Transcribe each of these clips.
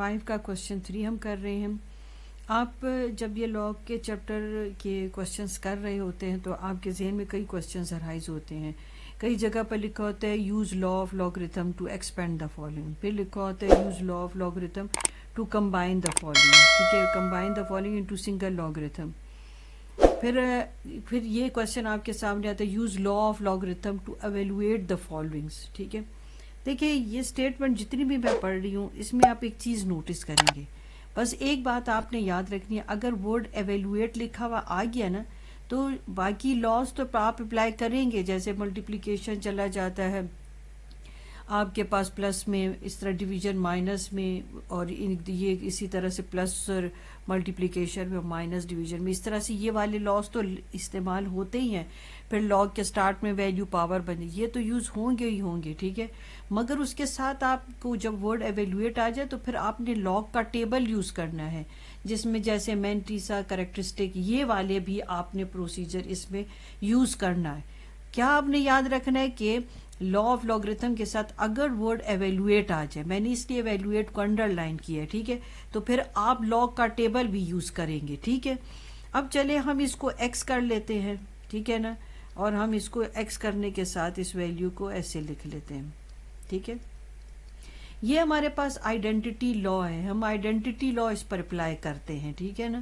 5 کا کوشچن 3 ہم کر رہے ہیں. آپ جب یہ لاگ کے چیپٹر کے کوشچنس کر رہے ہوتے ہیں تو آپ کے ذہن میں کئی کوشچنس ارائز ہوتے ہیں. کئی جگہ پر لکھا ہوتا ہے use law of logarithm to expand the following, پھر لکھا ہوتا ہے use law of logarithm to combine the following, ٹھیک ہے، combine the following into single logarithm. پھر یہ کوشچن آپ کے سامنے آتا ہے use law of logarithm to evaluate the followings. ٹھیک ہے، دیکھیں یہ اسٹیٹمنٹ جتنی بھی میں پڑھ رہی ہوں اس میں آپ ایک چیز نوٹس کریں گے. بس ایک بات آپ نے یاد رکھنی ہے، اگر ورڈ ایویلویٹ لکھا ہوا آ گیا نا تو باقی لاز تو آپ اپلائی کریں گے. جیسے ملٹیپلیکیشن چلا جاتا ہے آپ کے پاس پلس میں، اس طرح ڈویژن مائنس میں، اور یہ اسی طرح سے پلس اور ملٹیپلیکیشن میں، مائنس ڈویژن میں، اس طرح سے یہ والے لاز تو استعمال ہوتے ہی ہیں. پھر لاگ کے سٹارٹ میں ویلیو پاور بنے، یہ تو یوز ہوں گے ہی ہوں گے. ٹھیک ہے، مگر اس کے ساتھ آپ کو جب ورڈ ایویلویٹ آ جائے تو پھر آپ نے لاگ کا ٹیبل یوز کرنا ہے، جس میں جیسے مینٹیسا، کریکٹرسٹک، یہ والے بھی آپ نے پروسیجر اس میں یوز کرنا ہے. کیا آپ نے یاد رکھنا ہے کہ لا آف لاگریتھم کے ساتھ اگر ورڈ ایویلویٹ آ جائے، میں نے اس لیے ایویلویٹ کو انڈر لائن کیا ہے، ٹھیک ہے، تو پھر آپ لاگ کا ٹیبل بھی یوز کریں گے. ٹھیک ہے، اب چلے ہم اس کو ایکس کر لیتے ہیں، ٹھیک ہے نا، اور ہم اس کو ایکس کرنے کے ساتھ اس ویلیو کو ایسے لکھ لیتے ہیں. ٹھیک ہے، یہ ہمارے پاس آئیڈینٹی لا ہے، ہم آئیڈینٹی لا اس پر اپلائی کرتے ہیں. ٹھیک ہے نا،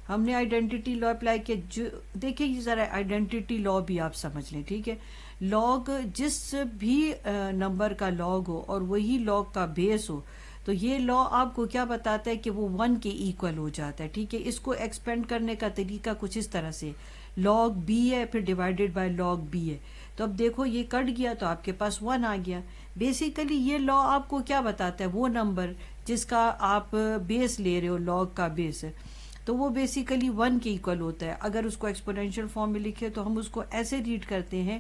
ہم نے آئیڈینٹی لا اپلائی کیا. جو دیکھیں یہ ذرا آئیڈینٹی لا بھی آپ سمجھ لیں. ٹھیک ہے، لاگ جس بھی نمبر کا لاگ ہو اور وہی لاگ کا بیس ہو تو یہ لا آپ کو کیا بتاتا ہے کہ وہ 1 کے ایکول ہو جاتا ہے. ٹھیک ہے، اس کو ایکسپینڈ کرنے کا طریقہ کچھ اس طرح سے لاگ بی ہے پھر ڈیوائڈیڈ بائی لاگ بی ہے. تو اب دیکھو یہ کٹ گیا تو آپ کے پاس 1 آ گیا. بیسیکلی یہ لا آپ کو کیا بتاتا ہے، وہ نمبر جس کا آپ بیس لے رہے ہو، لاگ کا بیس ہے، تو وہ بیسیکلی 1 کے ایکول ہوتا ہے. اگر اس کو ایکسپونینشیل فارم میں لکھے تو ہم اس کو ایسے ریڈ کرتے ہیں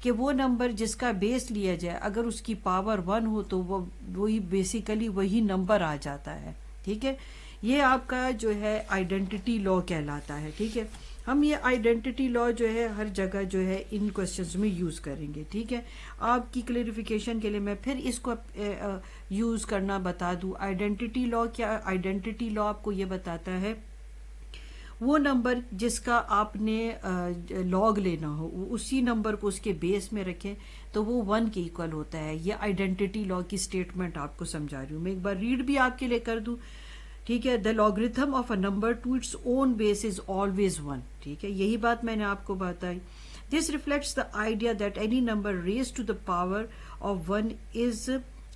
کہ وہ نمبر جس کا بیس لیا جائے اگر اس کی پاور 1 ہو تو وہی بیسیکلی وہی نمبر آ جاتا ہے. ٹھیک ہے، یہ آپ کا جو ہے آئیڈینٹی لا کہلاتا ہے. ٹھیک ہے، ہم یہ آئیڈینٹی لا جو ہے ہر جگہ جو ہے ان کوشچنز میں یوز کریں گے. ٹھیک ہے، آپ کی کلیریفیکیشن کے لیے میں پھر اس کو یوز کرنا بتا دوں. آئیڈینٹی لا کیا؟ آئیڈینٹی لا آپ کو یہ بتاتا ہے وہ نمبر جس کا آپ نے لاگ لینا ہو اسی نمبر کو اس کے بیس میں رکھیں تو وہ 1 کے ایکول ہوتا ہے. یہ آئیڈینٹی لا کی اسٹیٹمنٹ آپ کو سمجھا رہی ہوں. میں ایک بار ریڈ بھی آپ کے لیے کر دوں. ٹھیک ہے، the logarithm of a number to its own base is always 1. ٹھیک ہے، یہی بات میں نے آپ کو بتائی. This reflects the idea that any number raise to the power of 1 is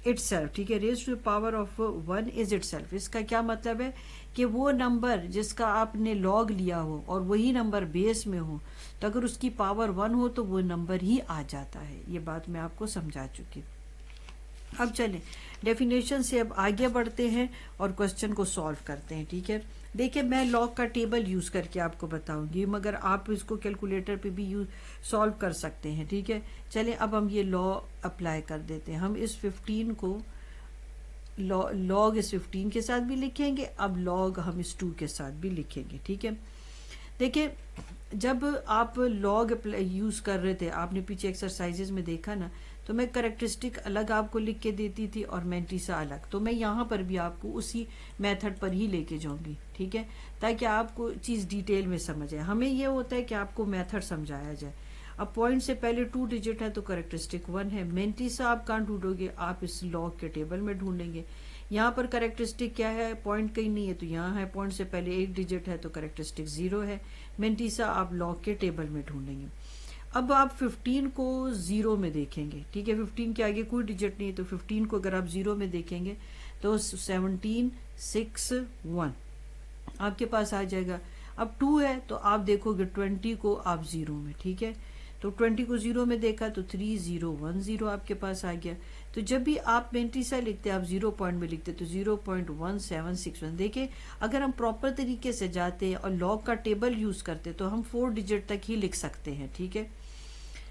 itself. ٹھیک ہے، raise to the power of 1 is itself. اس کا کیا مطلب ہے کہ وہ نمبر جس کا آپ نے لاگ لیا ہو اور وہی نمبر بیس میں ہو تو اگر اس کی پاور 1 ہو تو وہ نمبر ہی آ جاتا ہے. یہ بات میں آپ کو سمجھا چکی. اب چلیں ڈیفینیشن سے اب آگے بڑھتے ہیں اور کوشچن کو سالو کرتے ہیں. ٹھیک ہے، دیکھیں میں لاگ کا ٹیبل یوز کر کے آپ کو بتاؤں گی، مگر آپ اس کو کیلکولیٹر پہ بھی سالو کر سکتے ہیں. ٹھیک ہے، چلیں اب ہم یہ لا اپلائی کر دیتے ہیں. ہم اس 15 کو لاگ اس 15 کے ساتھ بھی لکھیں گے، اب لاگ ہم اس 2 کے ساتھ بھی لکھیں گے. ٹھیک ہے، دیکھیں جب آپ لاگ یوز کر رہے تھے آپ نے پیچھے ایکسرسائزز میں دیکھا نا، تو میں کریکٹرسٹک الگ آپ کو لکھ کے دیتی تھی اور مینٹیسا الگ. تو میں یہاں پر بھی آپ کو اسی میتھڈ پر ہی لے کے جاؤں گی. ٹھیک ہے، تاکہ آپ کو چیز ڈیٹیل میں سمجھ آئے. ہمیں یہ ہوتا ہے کہ آپ کو میتھڈ سمجھایا جائے. اب پوائنٹ سے پہلے 2 ڈیجٹ ہے تو کریکٹرسٹک 1 ہے. مینٹیسا آپ کہاں ڈھونڈو گے؟ آپ اس لاگ کے ٹیبل میں ڈھونڈیں گے. یہاں پر کریکٹرسٹک کیا ہے؟ پوائنٹ کہیں نہیں ہے تو یہاں ہے. پوائنٹ سے پہلے 1 ڈیجٹ ہے تو کریکٹرسٹک 0 ہے. مینٹیسا آپ لاگ کے ٹیبل میں ڈھونڈیں گے. اب آپ 15 کو 0 میں دیکھیں گے. ٹھیک ہے، 15 کے آگے کوئی ڈیجٹ نہیں ہے تو 15 کو اگر آپ 0 میں دیکھیں گے تو 17 6 1 آپ کے پاس آ جائے گا. اب 2 ہے تو آپ دیکھو گے 20 کو آپ 0 میں. ٹھیک ہے، تو 20 کو 0 میں دیکھا تو 3 0 1 0 آپ کے پاس آ گیا. تو جب بھی آپ مینٹیسا لکھتے آپ 0 پوائنٹ میں لکھتے تو 0.1761. دیکھیں اگر ہم پراپر طریقے سے جاتے ہیں اور لاگ کا ٹیبل یوز کرتے تو ہم 4 ڈیجٹ تک ہی لکھ سکتے ہیں. ٹھیک ہے،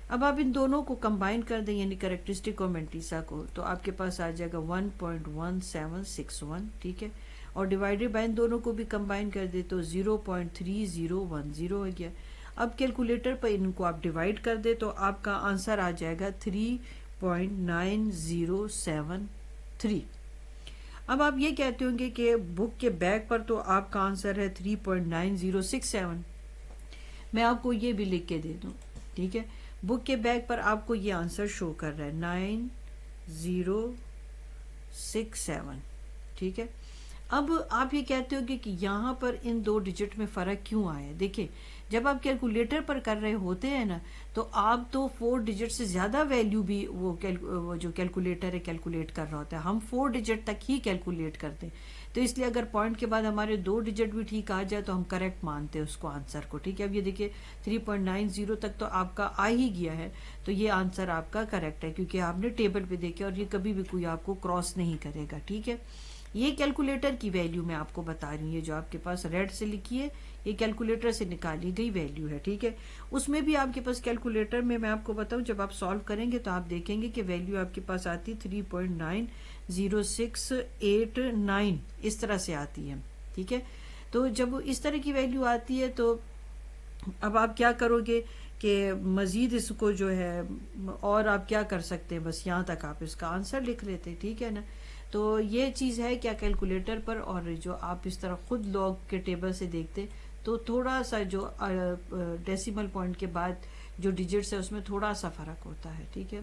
اب آپ ان دونوں کو کمبائن کر دیں یعنی کریکٹرسٹک اور مینٹیسا کو تو آپ کے پاس آ جائے گا 1.1761. ٹھیک ہے، اور ڈیوائڈیڈ بائی ان دونوں کو بھی کمبائن کر دے تو 0.3010 ہو گیا. اب کیلکولیٹر پر ان کو آپ ڈیوائڈ کر دے تو آپ کا آنسر آ جائے گا 3.9073. اب آپ یہ کہتے ہوں گے کہ بک کے بیک پر تو آپ کا آنسر ہے 3.9067. میں آپ کو یہ بھی لکھ کے دے دوں, ٹھیک ہے, بک کے بیک پر آپ کو یہ آنسر شو کر رہا ہے 9067, ٹھیک ہے. اب آپ یہ کہتے ہو کہ یہاں پر ان دو ڈیجٹ میں فرق کیوں آیا ہے. دیکھیں جب آپ کیلکولیٹر پر کر رہے ہوتے ہیں نا تو آپ تو 4 ڈیجٹ سے زیادہ ویلیو بھی وہ جو کیلکولیٹر ہے کیلکولیٹ کر رہا ہوتا ہے. ہم 4 ڈیجٹ تک ہی کیلکولیٹ کرتے ہیں, تو اس لیے اگر پوائنٹ کے بعد ہمارے 2 ڈیجٹ بھی ٹھیک آ جائے تو ہم کریکٹ مانتے ہیں اس کو آنسر کو, ٹھیک ہے. اب یہ دیکھیے 3.90 تک تو آپ کا آ ہی گیا ہے, تو یہ آنسر آپ کا کریکٹ ہے کیونکہ آپ نے ٹیبل پہ دیکھے اور یہ کبھی بھی کوئی آپ کو کراس نہیں کرے گا, ٹھیک ہے. یہ کیلکولیٹر کی ویلیو میں آپ کو بتا رہی ہوں, یہ جو آپ کے پاس ریڈ سے لکھی ہے یہ کیلکولیٹر سے نکالی گئی ویلیو ہے, ٹھیک ہے. اس میں بھی آپ کے پاس کیلکولیٹر میں آپ کو بتاؤں جب آپ سالو کریں گے تو آپ دیکھیں گے کہ ویلیو آپ کے پاس آتی 3.90689 اس طرح سے آتی ہے, ٹھیک ہے. تو جب اس طرح کی ویلیو آتی ہے تو اب آپ کیا کرو گے کہ مزید اس کو جو ہے اور آپ کیا کر سکتے ہیں, بس یہاں تک آپ اس کا آنسر لکھ لیتے, ٹھیک ہے نا. تو یہ چیز ہے کیا کیلکولیٹر پر, اور جو آپ اس طرح خود لاگ کے ٹیبل سے دیکھتے تو تھوڑا سا جو ڈیسیمل پوائنٹ کے بعد جو ڈیجٹس ہے اس میں تھوڑا سا فرق ہوتا ہے, ٹھیک ہے.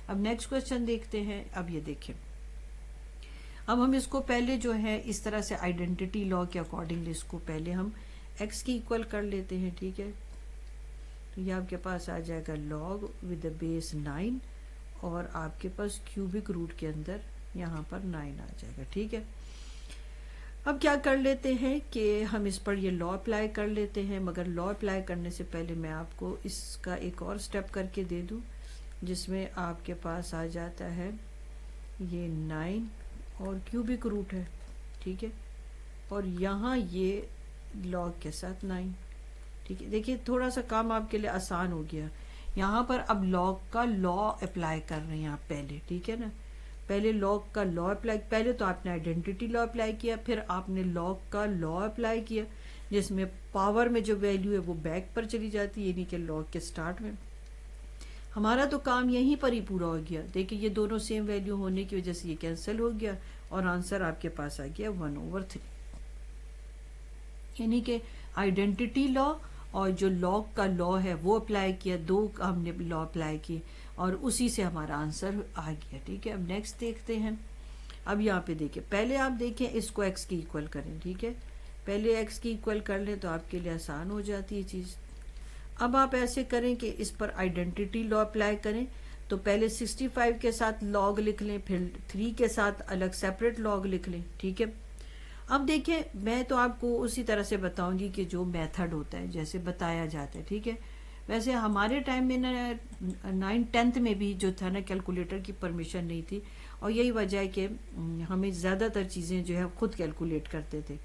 اب نیکسٹ کوشچن دیکھتے ہیں. اب یہ دیکھیں, اب ہم اس کو پہلے جو ہے اس طرح سے آئیڈینٹی لا کے اکارڈنگلی اس کو پہلے ہم ایکس کی ایکول کر لیتے ہیں, ٹھیک ہے. تو یہ آپ کے پاس آ جائے گا لاگ ود بیس 9 اور آپ کے پاس کیوبک روٹ کے اندر یہاں پر 9 آ جائے گا, ٹھیک ہے. اب کیا کر لیتے ہیں کہ ہم اس پر یہ لا اپلائی کر لیتے ہیں, مگر لا اپلائی کرنے سے پہلے میں آپ کو اس کا ایک اور سٹیپ کر کے دے دوں جس میں آپ کے پاس آ جاتا ہے یہ 9 اور کیوبک روٹ ہے, ٹھیک ہے, اور یہاں یہ لاگ کے ساتھ 9, ٹھیک ہے. دیکھیے تھوڑا سا کام آپ کے لیے آسان ہو گیا, یہاں پر اب لاگ کا لا اپلائی کر رہے ہیں آپ پہلے, ٹھیک ہے نا. پہلے لاگ کا لا اپلائی, پہلے تو آپ نے آئیڈینٹی لا اپلائی کیا, پھر آپ نے لاگ کا لا اپلائی کیا جس میں پاور میں جو ویلیو ہے وہ بیک پر چلی جاتی ہے, یعنی کہ لاگ کے سٹارٹ میں. ہمارا تو کام یہیں پر ہی پورا ہو گیا. دیکھیں یہ دونوں سیم ویلیو ہونے کی وجہ سے یہ کینسل ہو گیا اور آنسر آپ کے پاس آ گیا 1/3, یعنی کہ آئیڈینٹی لا اور جو لاگ کا لا ہے وہ اپلائی کیا, دو ہم نے لا اپلائی کی اور اسی سے ہمارا آنسر آ گیا, ٹھیک ہے. اب نیکسٹ دیکھتے ہیں. اب یہاں پہ دیکھیں, پہلے آپ دیکھیں اس کو ایکس کی ایکول کریں, ٹھیک ہے. پہلے ایکس کی ایکول کر لیں تو آپ کے لیے آسان ہو جاتی ہے چیز. اب آپ ایسے کریں کہ اس پر آئیڈینٹی لا اپلائی کریں, تو پہلے 65 کے ساتھ لاگ لکھ لیں, پھر 3 کے ساتھ الگ سیپریٹ لاگ لکھ لیں, ٹھیک ہے. اب دیکھیں میں تو آپ کو اسی طرح سے بتاؤں گی کہ جو میتھڈ ہوتا ہے جیسے بتایا جاتا ہے, ٹھیک ہے. ویسے ہمارے ٹائم میں نا 9th میں بھی جو تھا نا کیلکولیٹر کی پرمیشن نہیں تھی, اور یہی وجہ ہے کہ ہمیں زیادہ تر چیزیں جو ہے خود کیلکولیٹ کرتے تھے.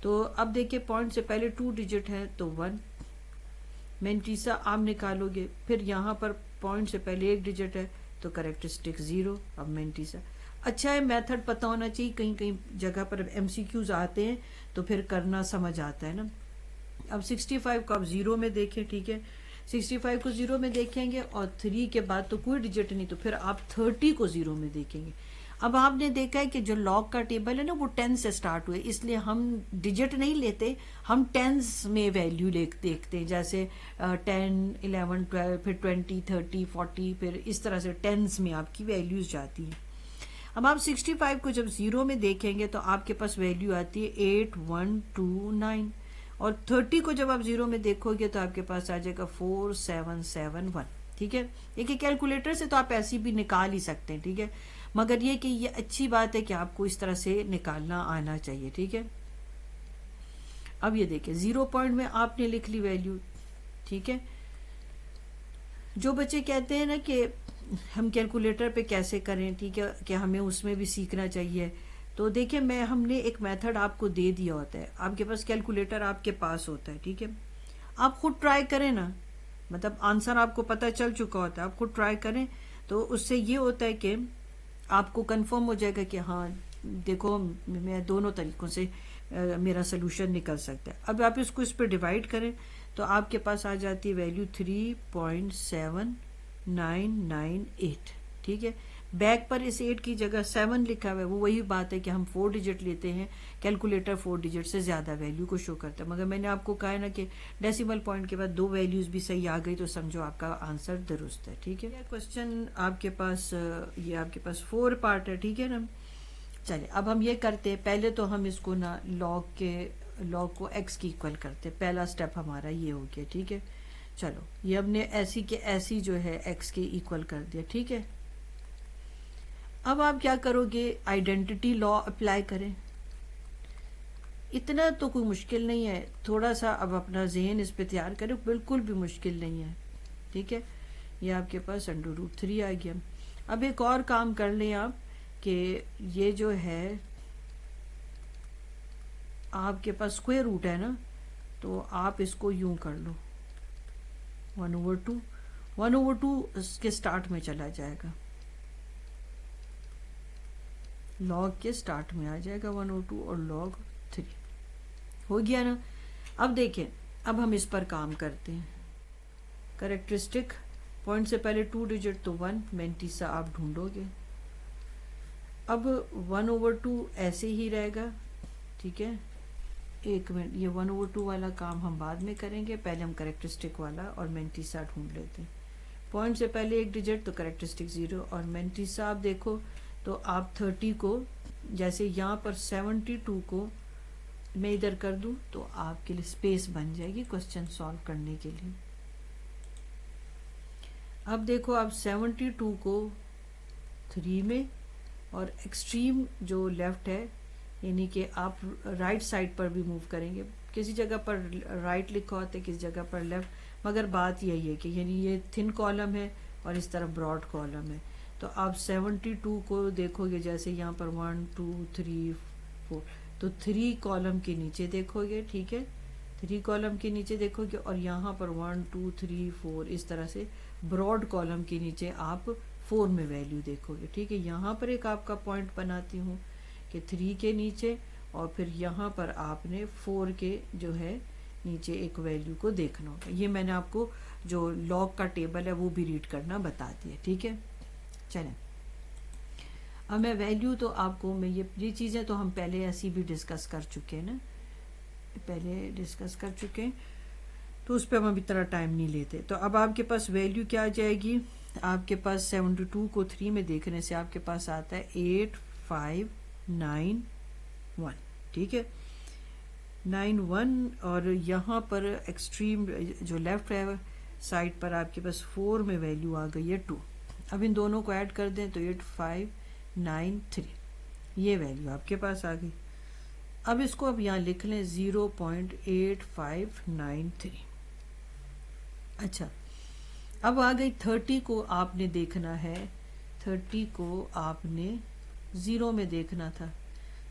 تو اب دیکھیں پوائنٹ سے پہلے 2 ڈیجٹ ہے تو 1 مینٹیسا آپ نکالو گے, پھر یہاں پر پوائنٹ سے پہلے 1 ڈیجٹ ہے تو کریکٹرسٹک 0, اب مینٹیسا. اچھا ہے میتھڈ پتہ ہونا چاہیے, کہیں کہیں جگہ پر ایم سی کیوز آتے ہیں تو پھر کرنا سمجھ آتا ہے نا. اب 65 کو آپ 0 میں دیکھیں, ٹھیک ہے. 65 کو 0 میں دیکھیں گے اور 3 کے بعد تو کوئی ڈیجٹ نہیں, تو پھر آپ 30 کو 0 میں دیکھیں گے. اب آپ نے دیکھا ہے کہ جو لاگ کا ٹیبل ہے نا وہ 10 سے سٹارٹ ہوئے, اس لیے ہم ڈیجٹ نہیں لیتے, ہم ٹینز میں ویلیو دیکھتے ہیں, جیسے 10 11 12 پھر 20 30 40, پھر اس طرح سے ٹینز میں آپ کی ویلیوز جاتی ہیں. اب آپ 65 کو جب 0 میں دیکھیں گے تو آپ کے پاس ویلیو آتی ہے 8129, اور 30 کو جب آپ 0 میں دیکھو گے تو آپ کے پاس آ جائے گا 4771, ٹھیک ہے. دیکھیے کیلکولیٹر سے تو آپ ایسی بھی نکال ہی سکتے ہیں, ٹھیک ہے, مگر یہ کہ یہ اچھی بات ہے کہ آپ کو اس طرح سے نکالنا آنا چاہیے, ٹھیک ہے. اب یہ دیکھیں 0 پوائنٹ میں آپ نے لکھ لی ویلیو, ٹھیک ہے. جو بچے کہتے ہیں نا کہ ہم کیلکولیٹر پہ کیسے کریں, ٹھیک ہے, کہ ہمیں اس میں بھی سیکھنا چاہیے, تو دیکھیں ہم نے ایک میتھڈ آپ کو دے دیا ہوتا ہے, آپ کے پاس کیلکولیٹر آپ کے پاس ہوتا ہے, ٹھیک ہے. آپ خود ٹرائی کریں نا, مطلب آنسر آپ کو پتہ چل چکا ہوتا ہے, آپ خود ٹرائی کریں تو اس سے یہ ہوتا ہے کہ آپ کو کنفرم ہو جائے گا کہ ہاں دیکھو میں دونوں طریقوں سے میرا سلوشن نکل سکتا ہے. اب آپ اس کو اس پہ ڈیوائڈ کریں تو آپ کے پاس آ جاتی ہے ویلیو 3.7998, ٹھیک ہے. بیک پر اس 8 کی جگہ 7 لکھا ہوا ہے، وہ وہی بات ہے کہ ہم 4 ڈیجٹ لیتے ہیں، کیلکولیٹر 4 ڈیجٹ سے زیادہ ویلیو کو شو کرتا ہے، مگر میں نے آپ کو کہا ہے نا کہ ڈیسیمل پوائنٹ کے بعد 2 ویلیوز بھی صحیح آ گئی تو سمجھو آپ کا آنسر درست ہے. ٹھیک ہے، کوشچن آپ کے پاس یہ آپ کے پاس 4 پارٹ ہے. ٹھیک ہے نا. چلے اب ہم یہ کرتے ہیں، پہلے تو ہم اس کو نا لاگ کو ایکس کی ایکول کرتے، پہلا سٹیپ ہمارا یہ ہو گیا. ٹھیک ہے، چلو یہ ہم نے ایسی کہ ایسی جو ہے ایکس کے ایکول کر دیا. ٹھیک ہے، اب آپ کیا کرو گے، آئیڈینٹی لا اپلائی کریں. اتنا تو کوئی مشکل نہیں ہے، تھوڑا سا اب اپنا ذہن اس پہ تیار کریں، بالکل بھی مشکل نہیں ہے. ٹھیک ہے، یہ آپ کے پاس √3 آ گیا. اب ایک اور کام کر لیں آپ کہ یہ جو ہے آپ کے پاس اسکوئر روٹ ہے نا، تو آپ اس کو یوں کر لو 1/2. 1/2 اس کے سٹارٹ میں چلا جائے گا، لاگ کے سٹارٹ میں آ جائے گا 1/2 اور لاگ 3 ہو گیا نا. اب دیکھیں، اب ہم اس پر کام کرتے ہیں. کریکٹرسٹک پوائنٹ سے پہلے 2 ڈیجٹ تو 1 مینٹیسا آپ ڈھونڈو گے. اب 1/2 ایسے ہی رہے گا. ٹھیک ہے، ایک منٹ، یہ 1/2 والا کام ہم بعد میں کریں گے، پہلے ہم کریکٹرسٹک والا اور مینٹیسا ڈھونڈ لیتے ہیں. پوائنٹ سے پہلے ایک ڈیجٹ تو کریکٹرسٹک 0 اور مینٹیسا آپ دیکھو تو آپ 30 کو، جیسے یہاں پر 72 کو میں ادھر کر دوں تو آپ کے لیے اسپیس بن جائے گی کوشچن سالو کرنے کے لیے. اب دیکھو آپ 72 کو 3 میں اور ایکسٹریم جو لیفٹ ہے، یعنی کہ آپ رائٹ سائڈ پر بھی موو کریں گے. کسی جگہ پر رائٹ لکھا ہوتا ہے، کسی جگہ پر لیفٹ، مگر بات یہی ہے کہ یعنی یہ تھن کالم ہے اور اس طرف براڈ کالم ہے. تو آپ 72 کو دیکھو گے، جیسے یہاں پر 1 2 3 4 تو 3 کالم کے نیچے دیکھو گے. ٹھیک ہے، 3 کالم کے نیچے دیکھو گے اور یہاں پر 1 2 3 4 اس طرح سے براڈ کالم کے نیچے آپ 4 میں ویلیو دیکھو گے. ٹھیک ہے، یہاں پر ایک آپ کا پوائنٹ بناتی ہوں کہ 3 کے نیچے اور پھر یہاں پر آپ نے 4 کے جو ہے نیچے ایک ویلیو کو دیکھنا ہوگا. یہ میں نے آپ کو جو لاگ کا ٹیبل ہے وہ بھی ریڈ کرنا بتا دیا. ٹھیک ہے، چلیں اب میں ویلیو تو آپ کو میں یہ چیزیں تو ہم پہلے ایسی بھی ڈسکس کر چکے ہیں نا، پہلے ڈسکس کر چکے ہیں تو اس پہ ہم ابھی اتنا ٹائم نہیں لیتے. تو اب آپ کے پاس ویلیو کیا آ جائے گی، آپ کے پاس 72 کو 3 میں دیکھنے سے آپ کے پاس آتا ہے 8 5 9 1. ٹھیک ہے، 9 1 اور یہاں پر ایکسٹریم جو لیفٹ ہے سائڈ پر آپ کے پاس 4 میں ویلیو آ گئی ہے 2. اب ان دونوں کو ایڈ کر دیں تو 8 5 9 3 یہ ویلیو آپ کے پاس آ گئی. اب اس کو اب یہاں لکھ لیں 0.8593. اچھا، اب آ گئی 30 کو آپ نے دیکھنا ہے، 30 کو آپ نے 0 میں دیکھنا تھا.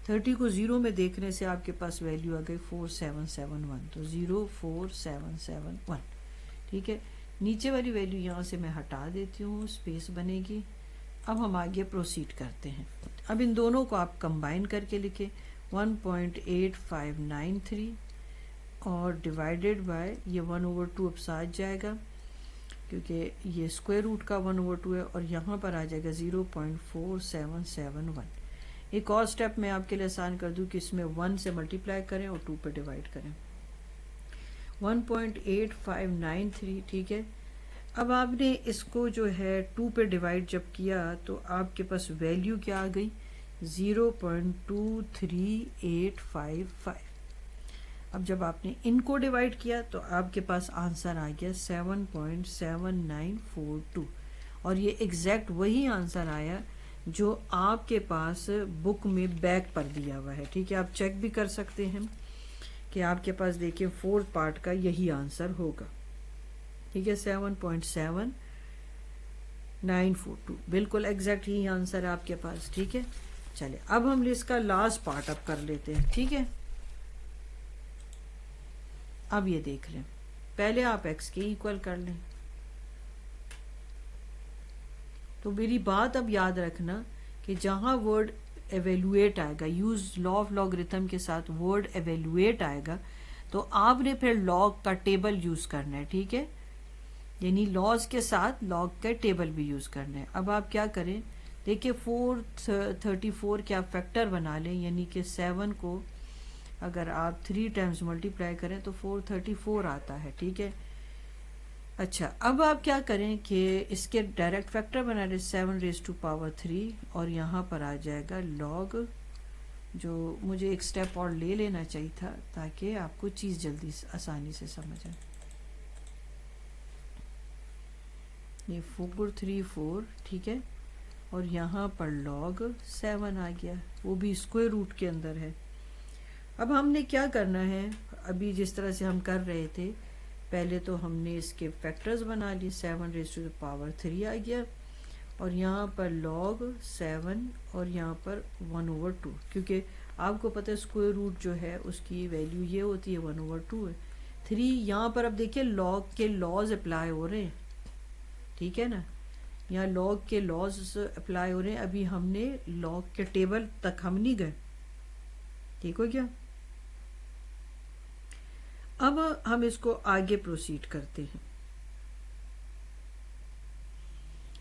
30 کو 0 میں دیکھنے سے آپ کے پاس ویلیو آ گئی 4771. تو 04771. ٹھیک ہے، نیچے والی ویلیو یہاں سے میں ہٹا دیتی ہوں، اسپیس بنے گی. اب ہم آگے پروسیڈ کرتے ہیں. اب ان دونوں کو آپ کمبائن کر کے لکھیں 1.8593 اور ڈیوائڈیڈ بائی یہ 1/2 اب ساتھ جائے گا کیونکہ یہ اسکوائر روٹ کا 1/2 ہے اور یہاں پر آ جائے گا 0.4771. ایک اور سٹیپ میں آپ کے لیے آسان کر دوں کہ اس میں 1 سے ملٹیپلائی کریں اور 2 پہ ڈیوائڈ کریں. 1.8593. ٹھیک ہے، اب آپ نے اس کو جو ہے 2 پہ ڈیوائڈ جب کیا تو آپ کے پاس ویلیو کیا آ گئی 0.23855. اب جب آپ نے ان کو ڈیوائڈ کیا تو آپ کے پاس آنسر آ گیا 7.7942 اور یہ ایگزیکٹ وہی آنسر آیا جو آپ کے پاس بک میں بیک پر دیا ہوا ہے. ٹھیک ہے، آپ چیک بھی کر سکتے ہیں کہ آپ کے پاس دیکھیں 4th پارٹ کا یہی آنسر ہوگا. ٹھیک ہے، 7.7942 بالکل ایگزیکٹ ہی آنسر ہے آپ کے پاس. ٹھیک ہے، چلے اب ہم اس کا لاسٹ پارٹ اب کر لیتے ہیں. ٹھیک ہے، اب یہ دیکھ لیں، پہلے آپ ایکس کے ایکول کر لیں. تو میری بات اب یاد رکھنا کہ جہاں ورڈ ایویلویٹ آئے گا، یوز لا آف لاگرتھم کے ساتھ ورڈ ایویلویٹ آئے گا تو آپ نے پھر لاگ کا ٹیبل یوز کرنا ہے. ٹھیک ہے، یعنی لاز کے ساتھ لاگ کا ٹیبل بھی یوز کرنا ہے. اب آپ کیا کریں، دیکھیے 434 کے آپ فیکٹر بنا لیں، یعنی کہ 7 کو اگر آپ 3 ٹائمز ملٹیپلائی کریں تو 434 آتا ہے، ٹھیک ہے۔ اچھا اب آپ کیا کریں کہ اس کے ڈائریکٹ فیکٹر بنا لیں 7 ریز ٹو پاور 3، اور یہاں پر آ جائے گا لاگ، جو مجھے ایک سٹیپ اور لے لینا چاہیے تھا تاکہ آپ کو چیز جلدی آسانی سے سمجھ آئے۔ یہ 434 ٹھیک ہے، اور یہاں پر لاگ 7 آ گیا، وہ بھی اسکوائر روٹ کے اندر ہے۔ اب ہم نے کیا کرنا ہے، ابھی جس طرح سے ہم کر رہے تھے، پہلے تو ہم نے اس کے فیکٹرز بنا لیے، 7 ریز ٹو پاور 3 آ گیا، اور یہاں پر لاگ 7 اور یہاں پر 1/2، کیونکہ آپ کو پتہ ہے اسکوائر روٹ جو ہے اس کی ویلیو یہ ہوتی ہے 1/2 ہے۔ 3 یہاں پر اب دیکھیے لاگ کے لاز اپلائی ہو رہے ہیں، ٹھیک ہے نا، یہاں لاگ کے لاز اپلائی ہو رہے ہیں، ابھی ہم نے لاگ کے ٹیبل تک ہم نہیں گئے، ٹھیک ہو گیا۔ اب ہم اس کو آگے پروسیڈ کرتے ہیں۔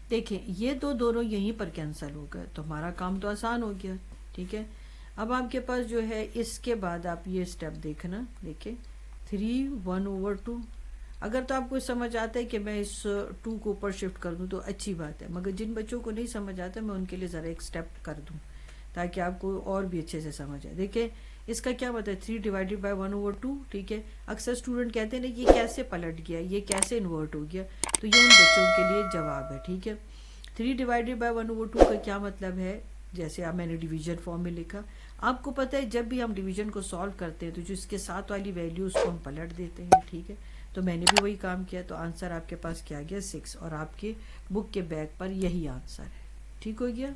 دیکھیں یہ دونوں یہیں پر کینسل ہو گئے تو ہمارا کام تو آسان ہو گیا، ٹھیک ہے۔ اب آپ کے پاس جو ہے اس کے بعد آپ یہ سٹیپ دیکھنا، دیکھیں 3 1/2، اگر تو آپ کو سمجھ آتا ہے کہ میں اس 2 کو اوپر شفٹ کر دوں تو اچھی بات ہے، مگر جن بچوں کو نہیں سمجھ آتا میں ان کے لیے ذرا ایک سٹیپ کر دوں تاکہ آپ کو اور بھی اچھے سے سمجھ آئے۔ دیکھیں اس کا کیا مطلب ہے 3 ڈیوائڈیڈ بائی 1/2، ٹھیک ہے۔ اکثر اسٹوڈنٹ کہتے ہیں نا یہ کیسے پلٹ گیا، یہ کیسے انورٹ ہو گیا، تو یہ ان بچوں کے لیے جواب ہے، ٹھیک ہے۔ 3 ڈیوائڈیڈ بائی 1/2 کا کیا مطلب ہے، جیسے اب میں نے ڈیویژن فارم میں لکھا، آپ کو پتہ ہے جب بھی ہم ڈیویژن کو سالو کرتے ہیں تو جو اس کے ساتھ والی ویلیو اس کو ہم پلٹ دیتے ہیں، ٹھیک ہے۔ تو میں نے بھی وہی کام کیا، تو آنسر آپ کے پاس کیا گیا 6، اور آپ کے بک کے بیک پر یہی آنسر ہے، ٹھیک ہو گیا۔